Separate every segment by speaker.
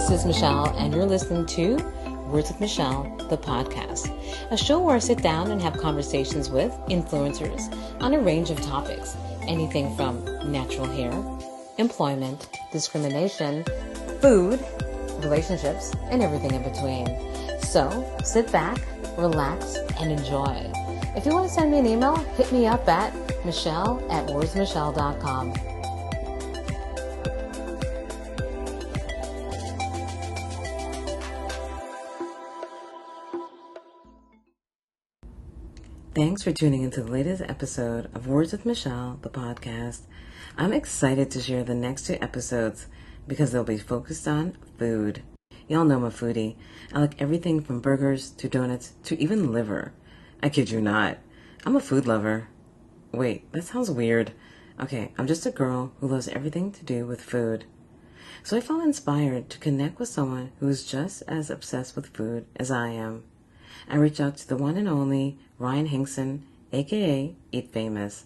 Speaker 1: this is Michelle, and you're listening to Words with Michelle, the podcast, a show where I sit down and have conversations with influencers on a range of topics, anything from natural hair, employment, discrimination, food, relationships, and everything in between. So sit back, relax, and enjoy. If you want to send me an email, hit me up at michelle@wordsmichelle.com. Thanks for tuning into the latest episode of Words with Michelle, the podcast. I'm excited to share the next 2 episodes because they'll be focused on food. Y'all know I'm a foodie. I like everything from burgers to donuts to even liver. I kid you not. I'm a food lover. Wait, that sounds weird. Okay, I'm just a girl who loves everything to do with food. So I felt inspired to connect with someone who is just as obsessed with food as I am. I reached out to the one and only Ryan Hinkson, aka EatFamous.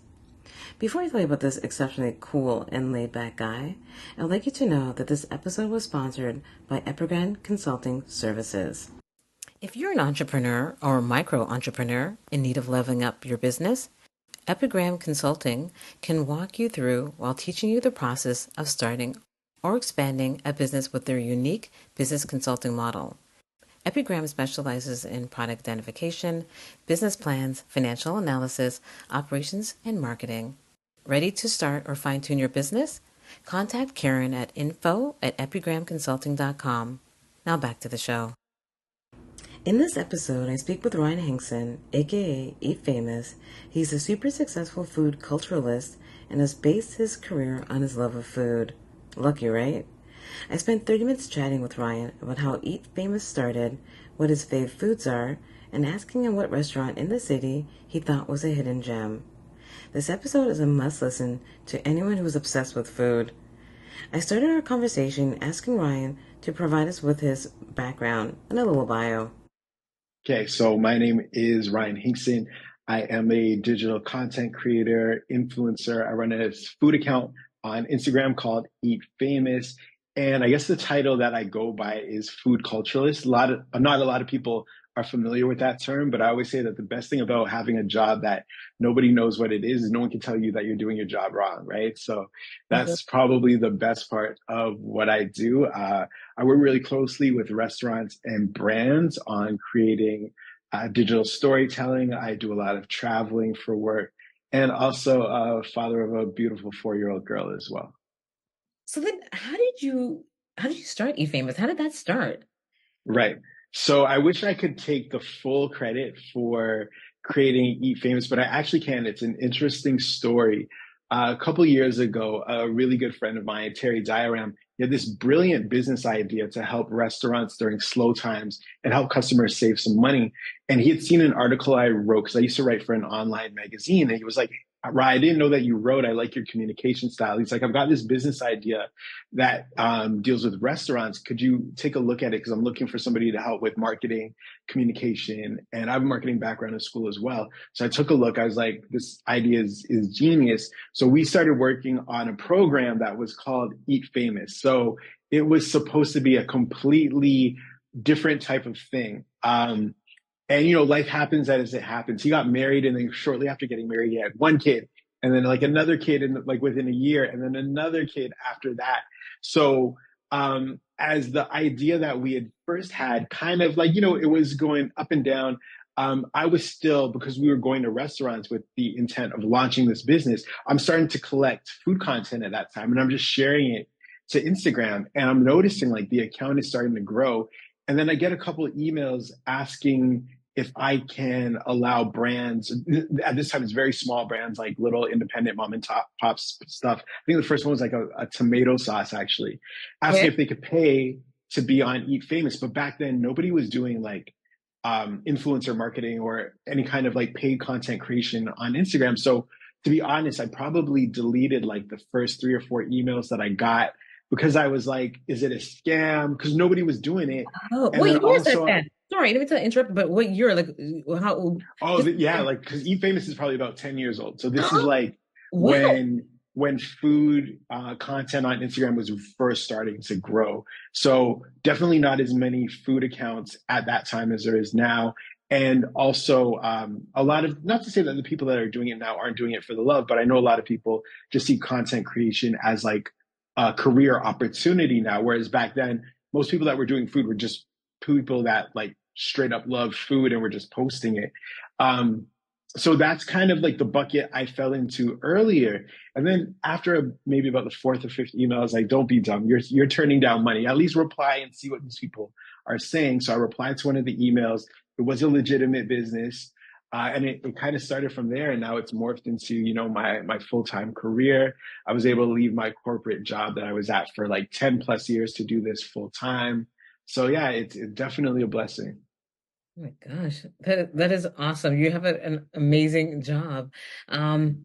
Speaker 1: Before I tell you about this exceptionally cool and laid-back guy, I'd like you to know that this episode was sponsored by Epigram Consulting Services. If you're an entrepreneur or micro-entrepreneur in need of leveling up your business, Epigram Consulting can walk you through while teaching you the process of starting or expanding a business with their unique business consulting model. Epigram specializes in product identification, business plans, financial analysis, operations, and marketing. Ready to start or fine-tune your business? Contact Karen at info@epigramconsulting.com. Now back to the show. In this episode, I speak with Ryan Hinkson, aka EatFamous. He's a super successful food culturalist and has based his career on his love of food. Lucky, right? I spent 30 minutes chatting with Ryan about how EatFamous started, what his fave foods are, and asking him what restaurant in the city he thought was a hidden gem. This episode is a must-listen to anyone who is obsessed with food. I started our conversation asking Ryan to provide us with his background and a little bio.
Speaker 2: Okay, so my name is Ryan Hinkson. I am a digital content creator, influencer. I run a food account on Instagram called EatFamous. And I guess the title that I go by is food culturalist. Not a lot of people are familiar with that term, but I always say that the best thing about having a job that nobody knows what it is no one can tell you that you're doing your job wrong, right? So that's probably the best part of what I do. I work really closely with restaurants and brands on creating digital storytelling. I do a lot of traveling for work, and also a father of a beautiful 4-year-old girl as well.
Speaker 1: So then how did you start EatFamous? How did that start?
Speaker 2: Right. So I wish I could take the full credit for creating EatFamous, but I actually can't. It's an interesting story. A couple of years ago, a really good friend of mine, Terry Diaram, he had this brilliant business idea to help restaurants during slow times and help customers save some money. And he had seen an article I wrote, because I used to write for an online magazine. And he was like, Ryan, I didn't know that you wrote. I like your communication style. He's like, I've got this business idea that deals with restaurants. Could you take a look at it? Because I'm looking for somebody to help with marketing, communication, and I have a marketing background in school as well. So I took a look. I was like, this idea is genius. So we started working on a program that was called EatFamous. So it was supposed to be a completely different type of thing. And, life happens as it happens. He got married, and then shortly after getting married, he had 1 kid, and then like another kid within a year, and then another kid after that. So as the idea that we had first had kind of it was going up and down. I was still, because we were going to restaurants with the intent of launching this business, I'm starting to collect food content at that time, and I'm just sharing it to Instagram, and I'm noticing the account is starting to grow. And then I get a couple of emails asking if I can allow brands, at this time it's very small brands, like little independent mom and pop stuff. I think the first one was like a tomato sauce, actually, asking if they could pay to be on EatFamous. But back then, nobody was doing influencer marketing or any kind of paid content creation on Instagram. So to be honest, I probably deleted the first 3 or 4 emails that I got, because I was like, is it a scam? Because nobody was doing it.
Speaker 1: Oh, what year is that? Sorry, let me interrupt, but what year? How old?
Speaker 2: Oh, because EatFamous is probably about 10 years old. So this is when when food content on Instagram was first starting to grow. So definitely not as many food accounts at that time as there is now. And also, a lot of, not to say that the people that are doing it now aren't doing it for the love, but I know a lot of people just see content creation as like a career opportunity now. Whereas back then, most people that were doing food were just people that like straight up love food and were just posting it. Um, so that's kind of like the bucket I fell into earlier. And then after maybe about the fourth or fifth email, I was like, don't be dumb. You're turning down money. At least reply and see what these people are saying. So I replied to one of the emails. It was a legitimate business. And it kind of started from there. And now it's morphed into, my full-time career. I was able to leave my corporate job that I was at for like 10 plus years to do this full time. So yeah, it's definitely a blessing.
Speaker 1: Oh my gosh, that is awesome. You have an amazing job. Um,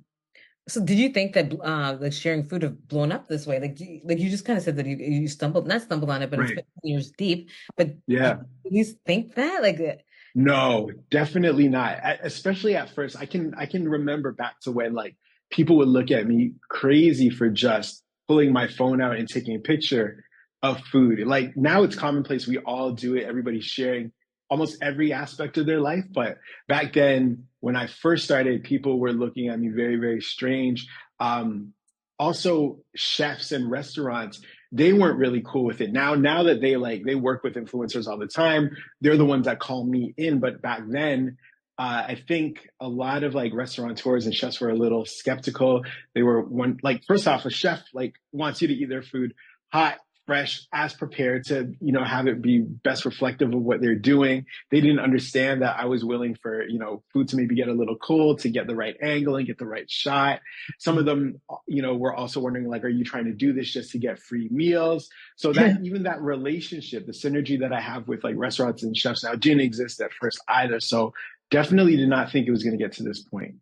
Speaker 1: so did you think that like sharing food have blown up this way? Like you just kind of said that you stumbled, not stumbled on it, but it's
Speaker 2: Right.
Speaker 1: 15 years deep. But did
Speaker 2: Yeah.
Speaker 1: you think that? Like
Speaker 2: No, definitely not. Especially at first, I can remember back to when like people would look at me crazy for just pulling my phone out and taking a picture of food. Like now it's commonplace. We all do it. Everybody's sharing almost every aspect of their life. But back then, when I first started, people were looking at me very, very strange. Um, Also, chefs and restaurants, they weren't really cool with it. Now that they work with influencers all the time, they're the ones that call me in. But back then, I think a lot of like restaurateurs and chefs were a little skeptical. They were one like first off, a chef like wants you to eat their food hot, fresh, as prepared to have it be best reflective of what they're doing. They didn't understand that I was willing for food to maybe get a little cold to get the right angle and get the right shot. Some of them were also wondering like, are you trying to do this just to get free meals? So that even that relationship, the synergy that I have with like restaurants and chefs now didn't exist at first either. So definitely did not think it was going to get to this point.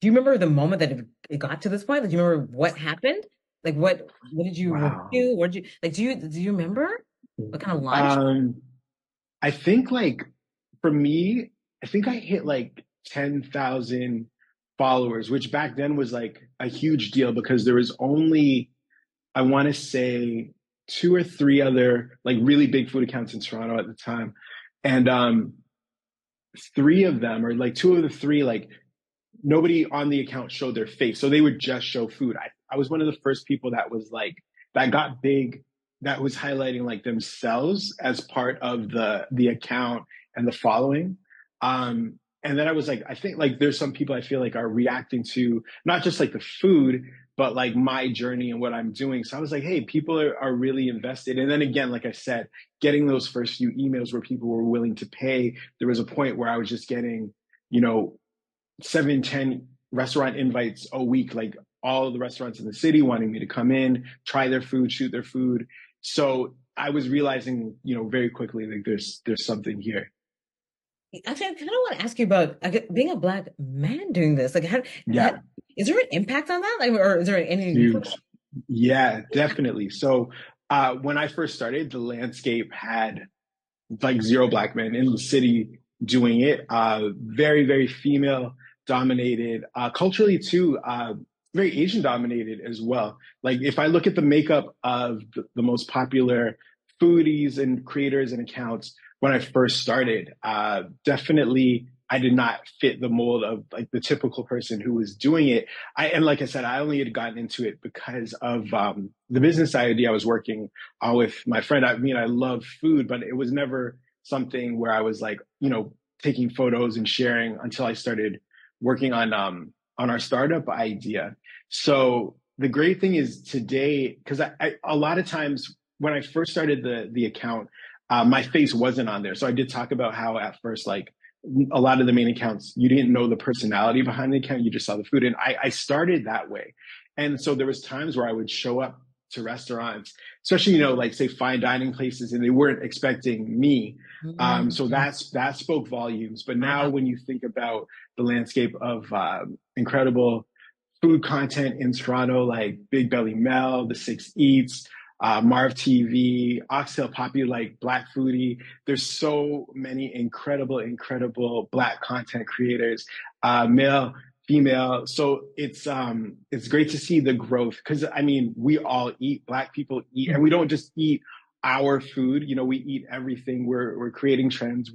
Speaker 1: do you remember the moment that it got to this point? Like, do you remember what happened? Like, what did you
Speaker 2: Wow.
Speaker 1: review? What did you like? Do you remember what kind of launch?
Speaker 2: Um, I think like for me, I think I hit like 10,000 followers, which back then was like a huge deal because there was only, I want to say, two or three other like really big food accounts in Toronto at the time. And three of them, or like two of the three, like nobody on the account showed their face. So they would just show food. I was one of the first people that was like, that got big, that was highlighting like themselves as part of the account and the following. And then I was like, I think like there's some people I feel like are reacting to not just like the food, but like my journey and what I'm doing. So I was like, hey, people are really invested. And then again, like I said, getting those first few emails where people were willing to pay, there was a point where I was just getting, you know, 7, 10 restaurant invites a week, like all of the restaurants in the city wanting me to come in, try their food, shoot their food. So I was realizing, very quickly, like there's something here.
Speaker 1: Actually, I kind of want to ask you about being a Black man doing this. Like,
Speaker 2: Yeah,
Speaker 1: is there an impact on that? Like, or is there any?
Speaker 2: huge. Yeah, definitely. So when I first started, the landscape had like zero Black men in the city doing it. Very, very female dominated, culturally too, very Asian dominated as well. Like if I look at the makeup of the most popular foodies and creators and accounts when I first started, definitely I did not fit the mold of like the typical person who was doing it. And like I said, I only had gotten into it because of the business idea I was working with my friend. I mean, I love food, but it was never something where I was like, taking photos and sharing until I started working on our startup idea. So the great thing is today, because a lot of times when I first started the account, my face wasn't on there. So I did talk about how at first, like a lot of the main accounts, you didn't know the personality behind the account, you just saw the food. And I started that way. And so there was times where I would show up to restaurants, especially, like say fine dining places, and they weren't expecting me. So
Speaker 1: Mhm.
Speaker 2: that spoke volumes. But now
Speaker 1: Wow.
Speaker 2: when you think about the landscape of incredible food content in Toronto, like Big Belly Mel, The Six Eats, Marv TV, Oxtail Poppy, like Black Foodie. There's so many incredible, incredible Black content creators. Male female. So it's great to see the growth because I mean we all eat, Black people eat, and we don't just eat our food. You know, we eat everything. We're creating trends.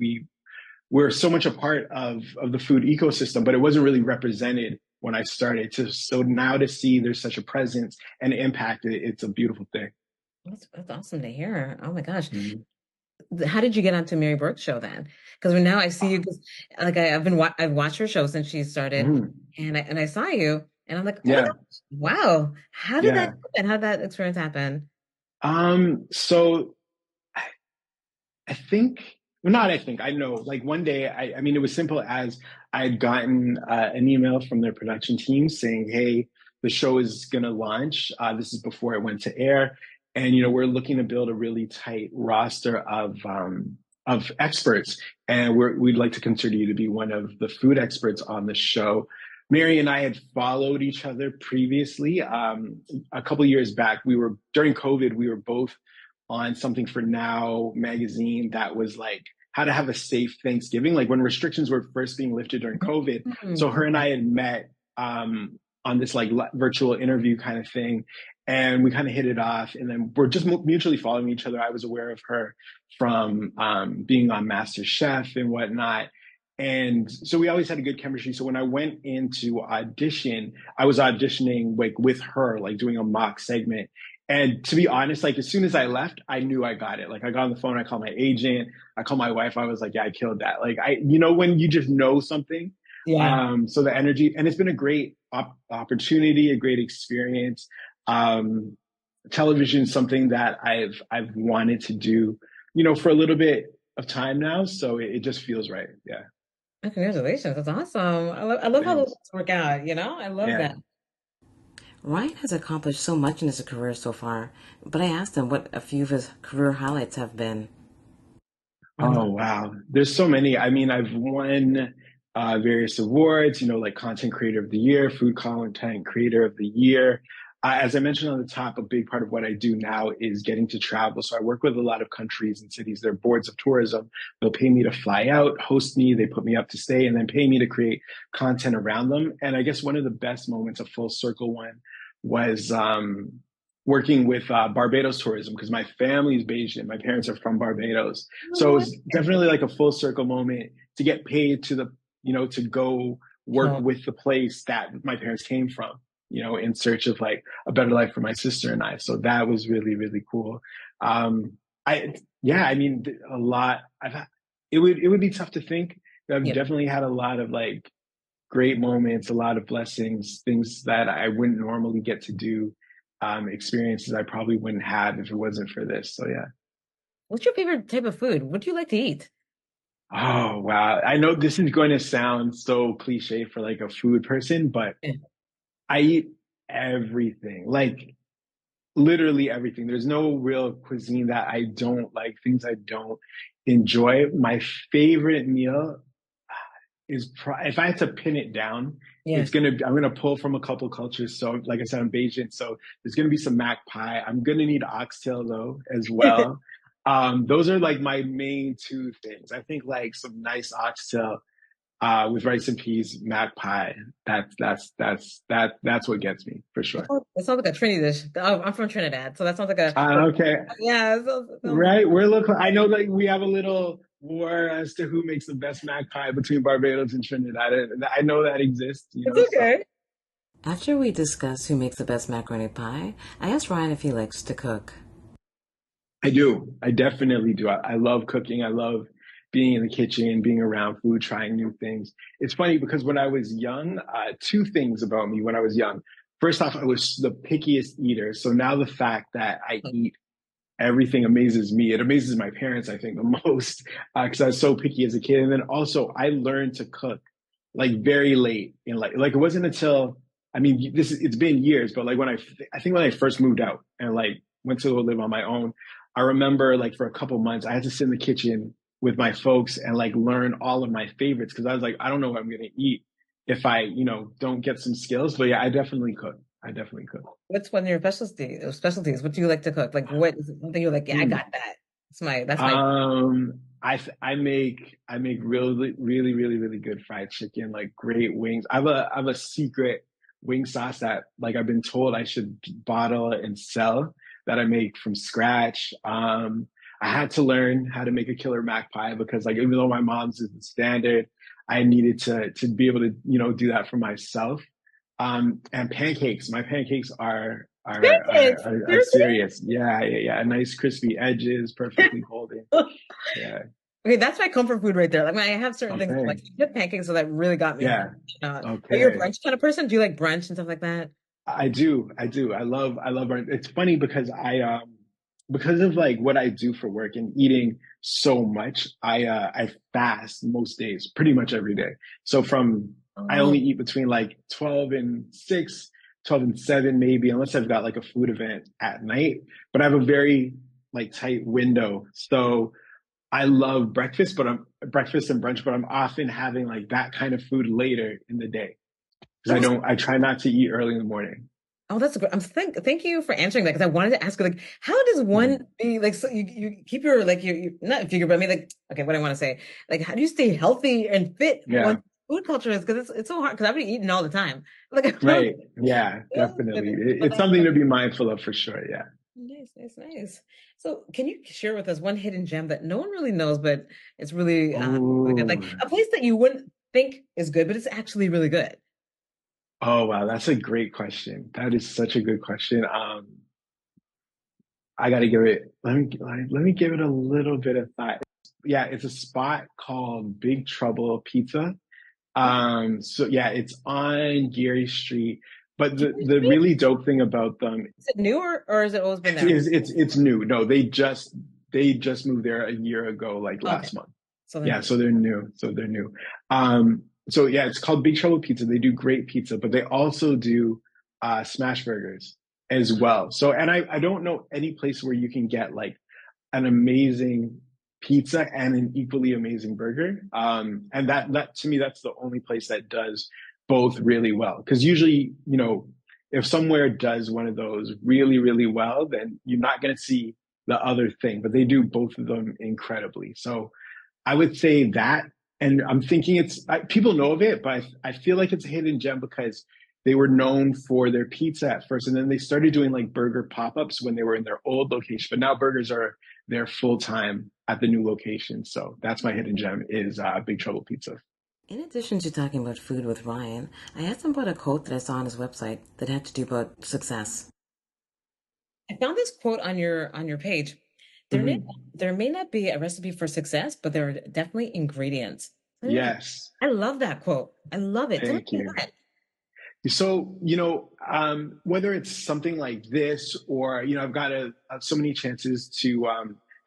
Speaker 2: We're so much a part of the food ecosystem, but it wasn't really represented when I started. So now to see there's such a presence and impact, it's a beautiful thing.
Speaker 1: That's awesome to hear. Oh my gosh.
Speaker 2: Mhm.
Speaker 1: How did you get onto Mary Burke's show then? Because now I see you, because like I've watched her show since she started,
Speaker 2: Mhm.
Speaker 1: and I saw you, and I'm like, oh my
Speaker 2: Yeah,
Speaker 1: gosh, wow! How did that
Speaker 2: yeah.
Speaker 1: happen? How did that experience happen?
Speaker 2: So I think, well, not I think, I know, like one day, I mean, it was simple as I had gotten an email from their production team saying, hey, the show is going to launch. This is before it went to air. And, you know, we're looking to build a really tight roster of experts. And we'd like to consider you to be one of the food experts on the show. Mary and I had followed each other previously. A couple of years back, during COVID, we were both on Something for Now magazine that was like how to have a safe Thanksgiving, like when restrictions were first being lifted during COVID. So her and
Speaker 1: Okay.
Speaker 2: I had met on this like virtual interview kind of thing, and we kind of hit it off. And then we're just mutually following each other. I was aware of her from being on Master Chef and whatnot. And so we always had a good chemistry. So when I went into audition, I was auditioning like with her, like doing a mock segment. And to be honest, like as soon as I left, I knew I got it. Like I got on the phone, I called my agent, I called my wife. I was like, yeah, I killed that. Like you know, when you just know something.
Speaker 1: Yeah.
Speaker 2: So the energy, and it's been a great opportunity, a great experience. Um, Television is something that I've wanted to do, you know, for a little bit of time now. So it just feels right. Yeah.
Speaker 1: Oh, congratulations. That's awesome. I love how those
Speaker 2: Thanks.
Speaker 1: things work out, I love
Speaker 2: Yeah.
Speaker 1: that. Ryan has accomplished so much in his career so far, but I asked him what a few of his career highlights have been.
Speaker 2: Oh, wow. There's so many. I mean, I've won various awards, you know, like Content Creator of the Year, Food Content Creator of the Year. As I mentioned on the top, a big part of what I do now is getting to travel. So I work with a lot of countries and cities. They're boards of tourism. They'll pay me to fly out, host me, they put me up to stay, and then pay me to create content around them. And I guess one of the best moments, a full circle one, was working with Barbados tourism because my family is Bayesian. My parents are from Barbados. So it
Speaker 1: Oh,
Speaker 2: was definitely like a full circle moment to get paid you know, to go work
Speaker 1: oh,
Speaker 2: with the place that my parents came from, you know, in search of like a better life for my sister and I. So that was really, really cool. Um, yeah, I mean, a lot. It would be tough to think. I've
Speaker 1: yeah.
Speaker 2: definitely had a lot of like great moments, a lot of blessings, things that I wouldn't normally get to do, experiences I probably wouldn't have if it wasn't for this. So yeah.
Speaker 1: What's your favorite type of food? What do you like to eat?
Speaker 2: Oh wow. I know this is going to sound so cliche for like a food person, but
Speaker 1: Yeah.
Speaker 2: I eat everything. Like literally everything. There's no real cuisine that I don't like, things I don't enjoy. My favorite meal if I had to pin it down,
Speaker 1: Yeah.
Speaker 2: I'm gonna pull from a couple cultures. So like I said, I'm Bayesian, so there's gonna be some mac pie. I'm gonna need oxtail though as well. Those are like my main two things. I think like some nice oxtail with rice and peas, mac pie. That's what gets me for sure.
Speaker 1: That sounds like a Trinity dish. Oh, I'm from Trinidad, so that sounds like
Speaker 2: Okay,
Speaker 1: yeah. It sounds
Speaker 2: right. We're local. I know that we have a little war as to who makes the best mac pie between Barbados and Trinidad. I know that exists, you
Speaker 1: it's
Speaker 2: know. So
Speaker 1: okay. After we discuss who makes the best macaroni pie, I asked Ryan if he likes to cook.
Speaker 2: I do. I definitely do. I love cooking. I love being in the kitchen, being around food, trying new things. It's funny because when I was young, two things about me when I was young. First off, I was the pickiest eater. So now the fact that I eat everything amazes me. It amazes my parents, I think, the most because I was so picky as a kid. And then also, I learned to cook like very late in like it wasn't until I mean it's been years, but like I think when I first moved out and like went to live on my own, I remember like for a couple months I had to sit in the kitchen with my folks and like learn all of my favorites because I was like I don't know what I'm gonna eat if I you know don't get some skills. But yeah, I definitely cook. I definitely cook.
Speaker 1: What's one of your specialties? What do you like to cook? Like, what is something you're like? Yeah, I got
Speaker 2: Hmm.
Speaker 1: that. That's my.
Speaker 2: Um, I make really really really really good fried chicken, like great wings. I have a secret wing sauce that like I've been told I should bottle and sell that I make from scratch. I had to learn how to make a killer mac pie because like even though my mom's is the standard, I needed to be able to do that for myself. And pancakes. My pancakes
Speaker 1: Pancakes.
Speaker 2: are
Speaker 1: Seriously?
Speaker 2: serious. Yeah, yeah, yeah. Nice crispy edges, perfectly golden. Yeah.
Speaker 1: Okay, that's my comfort food right there. Like, I have certain things
Speaker 2: Okay.
Speaker 1: like good pancakes, so that really got me.
Speaker 2: Yeah.
Speaker 1: Are you a
Speaker 2: Okay.
Speaker 1: brunch kind of person? Do you like brunch and stuff like that?
Speaker 2: I do. I do. I love it's funny because because of like what I do for work and eating so much, I fast most days, pretty much every day. So from I
Speaker 1: Oh,
Speaker 2: only eat between like 12 and 6, 12 and 7 maybe, unless I've got like a food event at night. But I have a very like tight window. So I love breakfast and brunch, but I'm often having like that kind of food later in the day because
Speaker 1: oh,
Speaker 2: I try not to eat early in the morning.
Speaker 1: oh, that's good. Thank you for answering that because I wanted to ask you, like, how does one
Speaker 2: Mhm.
Speaker 1: be like, so you keep your, like, you not figure, but I mean, like, okay, what I want to say, like, how do you stay healthy and fit once
Speaker 2: Yeah,
Speaker 1: food culture is, because it's so hard, because I've been eating all the time. Like, I don't
Speaker 2: right. Yeah,
Speaker 1: know,
Speaker 2: definitely.
Speaker 1: but
Speaker 2: It's something to be mindful of for sure. Yeah.
Speaker 1: nice, nice, nice. So, can you share with us one hidden gem that no one really knows, but it's really, really good?
Speaker 2: Oh,
Speaker 1: Like a place that you wouldn't think is good, but it's actually really good.
Speaker 2: oh wow, that's a great question. That is such a good question. I got to give it. Let me give it a little bit of thought. Yeah, it's a spot called Big Trouble Pizza.
Speaker 1: Okay.
Speaker 2: So yeah, it's on Geary Street. But
Speaker 1: Can
Speaker 2: the
Speaker 1: you,
Speaker 2: really dope thing about them
Speaker 1: is it new, or has it always been there?
Speaker 2: it's new. No, they just moved there a year ago, like
Speaker 1: Okay.
Speaker 2: last month.
Speaker 1: So they're
Speaker 2: Yeah,
Speaker 1: new.
Speaker 2: so they're new. So they're new. So yeah, it's called Big Trouble Pizza. They do great pizza, but they also do smash burgers as well. So and I don't know any place where you can get like an amazing pizza and an equally amazing burger. And that to me, that's the only place that does both really well. Because usually, if somewhere does one of those really, really well, then you're not going to see the other thing. But they do both of them incredibly. So I would say that. And I'm thinking people know of it, but I feel like it's a hidden gem because they were known for their pizza at first. And then they started doing like burger pop ups when they were in their old location. But now burgers are there full time at the new location. So that's my hidden gem is Big Trouble Pizza.
Speaker 1: In addition to talking about food with Ryan, I asked him about a quote that I saw on his website that had to do about success. I found this quote on your page. There may,
Speaker 2: Mhm.
Speaker 1: there may not be a recipe for success, but there are definitely ingredients.
Speaker 2: Yes.
Speaker 1: I love that quote. I love it. Tell me
Speaker 2: Thank you.
Speaker 1: about
Speaker 2: So, whether it's something like this or, I've got so many chances to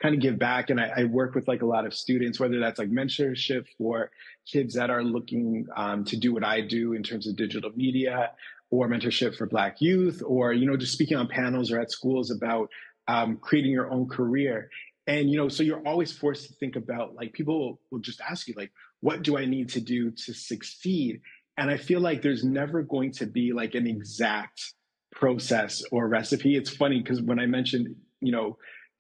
Speaker 2: kind of give back. And I work with like a lot of students, whether that's like mentorship for kids that are looking to do what I do in terms of digital media or mentorship for Black youth or, just speaking on panels or at schools about creating your own career. And, so you're always forced to think about like people will just ask you, like, what do I need to do to succeed? And I feel like there's never going to be like an exact process or recipe. It's funny because when I mentioned,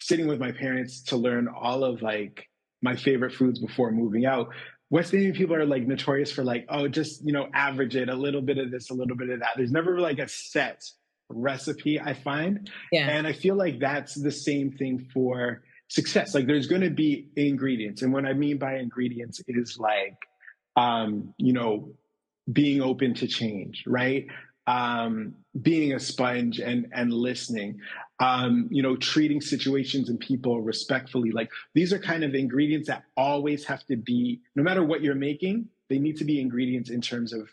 Speaker 2: sitting with my parents to learn all of like my favorite foods before moving out, West Indian people are like notorious for like, oh, just, average it, a little bit of this, a little bit of that. There's never like a set recipe, I find.
Speaker 1: yeah.
Speaker 2: And I feel like that's the same thing for success. Like there's going to be ingredients. And what I mean by ingredients is like, um, you know, being open to change, right? Being a sponge and listening, treating situations and people respectfully. Like these are kind of ingredients that always have to be, no matter what you're making, they need to be ingredients in terms of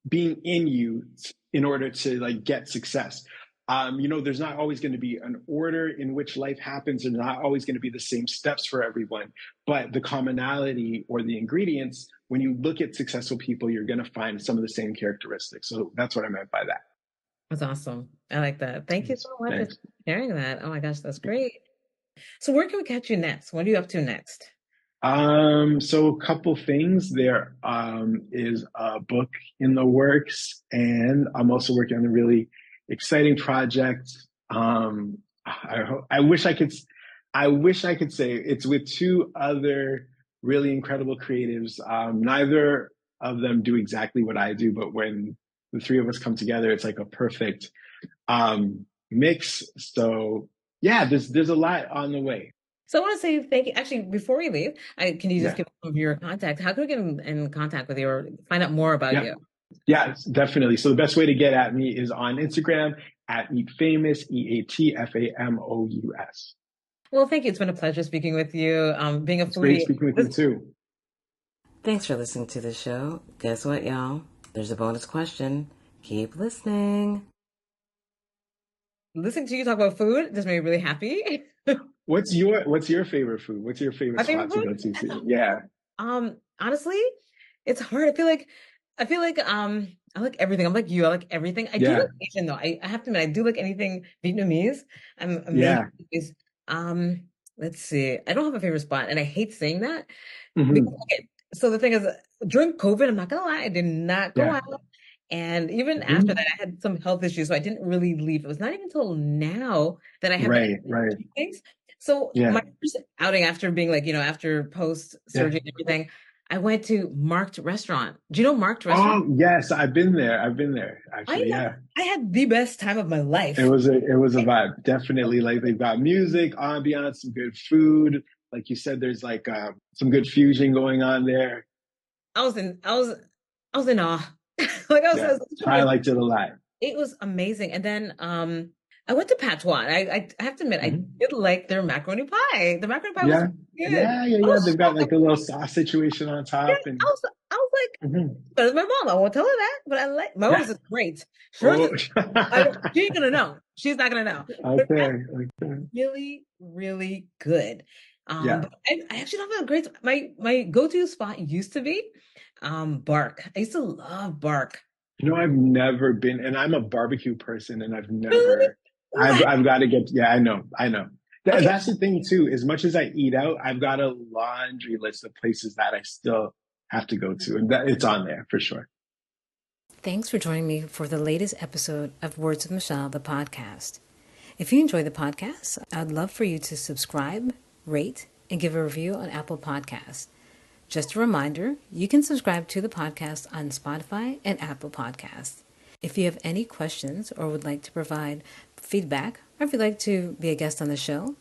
Speaker 2: being in you in order to like get success. There's not always going to be an order in which life happens. There's not always going to be the same steps for everyone, but the commonality or the ingredients, when you look at successful people, you're going to find some of the same characteristics. So that's what I meant by that.
Speaker 1: That's awesome. I like that. Thank you
Speaker 2: Thanks.
Speaker 1: so much for
Speaker 2: Thanks.
Speaker 1: sharing that. Oh my gosh, that's great. So where can we catch you next? What are you up to next?
Speaker 2: So a couple things. There is a book in the works, and I'm also working on a really exciting project. I wish I could. I wish I could say it's with two other really incredible creatives. Neither of them do exactly what I do, but when the three of us come together, it's like a perfect mix. So yeah, there's a lot on the way.
Speaker 1: So I want to say thank you. Actually, before we leave, can you just
Speaker 2: Yeah,
Speaker 1: give some of your contact? How can we get in contact with you or find out more about
Speaker 2: yeah,
Speaker 1: you?
Speaker 2: yeah, definitely. So the best way to get at me is on Instagram at EatFamous, EatFamous.
Speaker 1: Well, thank you. It's been a pleasure speaking with you. Being a
Speaker 2: It's great
Speaker 1: foodie,
Speaker 2: speaking with you
Speaker 1: this,
Speaker 2: too.
Speaker 1: thanks for listening to the show. Guess what, y'all? There's a bonus question. Keep listening. Listening to you talk about food just made me really happy.
Speaker 2: What's your favorite food? What's your favorite
Speaker 1: My favorite
Speaker 2: spot to
Speaker 1: food?
Speaker 2: go to? Yeah,
Speaker 1: Honestly, it's hard. I like everything. I'm like you. I like everything. I do
Speaker 2: yeah,
Speaker 1: like Asian though. I have to admit, I do like anything Vietnamese. I'm amazed.
Speaker 2: yeah.
Speaker 1: Um, let's see. I don't have a favorite spot, and I hate saying that because
Speaker 2: Hmm.
Speaker 1: okay, so the thing is, during COVID, I'm not gonna lie, I did not go
Speaker 2: Yeah.
Speaker 1: out. And even after that,
Speaker 2: Hmm.
Speaker 1: I had some health issues, so I didn't really leave. It was not even until now that I have been able
Speaker 2: Right, right.
Speaker 1: to do things. So my
Speaker 2: Yeah,
Speaker 1: first outing after being like, after post
Speaker 2: yeah.
Speaker 1: surgery and everything, I went to Marked Restaurant. Do you know Marked Restaurant?
Speaker 2: Oh, yes, I've been there. I've been there,
Speaker 1: I
Speaker 2: actually.
Speaker 1: know.
Speaker 2: Yeah.
Speaker 1: I had the best time of my life.
Speaker 2: It was a vibe. Definitely. Like they've got music, ambiance, some good food. Like you said, there's like some good fusion going on there.
Speaker 1: I was in I was I was in awe. Like
Speaker 2: Yeah. I
Speaker 1: I
Speaker 2: liked it a lot.
Speaker 1: It was amazing. And then I went to Patois. I have to admit, I
Speaker 2: Mhm.
Speaker 1: did like their macaroni pie. The macaroni pie was
Speaker 2: Yeah.
Speaker 1: good.
Speaker 2: Yeah, yeah,
Speaker 1: I
Speaker 2: yeah.
Speaker 1: was
Speaker 2: They've got like
Speaker 1: shocked.
Speaker 2: a little sauce situation on
Speaker 1: Yeah,
Speaker 2: top and
Speaker 1: I was like,
Speaker 2: mhm.
Speaker 1: but it's my mom. I won't tell her that, but I like my mom's
Speaker 2: Yeah.
Speaker 1: is great. Hers
Speaker 2: Oh.
Speaker 1: is I don't, she ain't gonna know. She's not gonna know. But that's
Speaker 2: Okay. Okay.
Speaker 1: really, really good.
Speaker 2: Yeah.
Speaker 1: But I actually don't have a great my go-to spot used to be Bark. I used to love Bark.
Speaker 2: I've never been, and I'm a barbecue person, and
Speaker 1: Really? What?
Speaker 2: I've got to get. Yeah, I know.
Speaker 1: Okay.
Speaker 2: That's the thing too. As much as I eat out, I've got a laundry list of places that I still have to go to, and that it's on there for sure.
Speaker 1: Thanks for joining me for the latest episode of Words with Michelle, the podcast. If you enjoy the podcast, I'd love for you to subscribe, rate, and give a review on Apple Podcasts. Just a reminder, you can subscribe to the podcast on Spotify and Apple Podcasts. If you have any questions or would like to provide feedback, or if you'd like to be a guest on the show,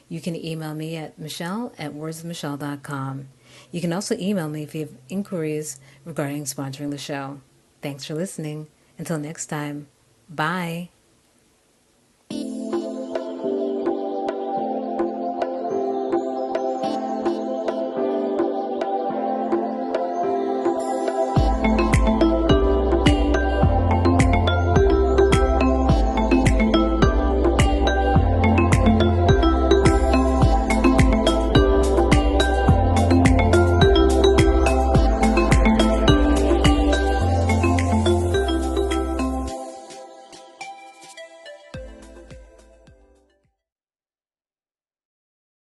Speaker 1: you can email me at michelle@wordswithmichelle.com. You can also email me if you have inquiries regarding sponsoring the show. Thanks for listening. Until next time, bye.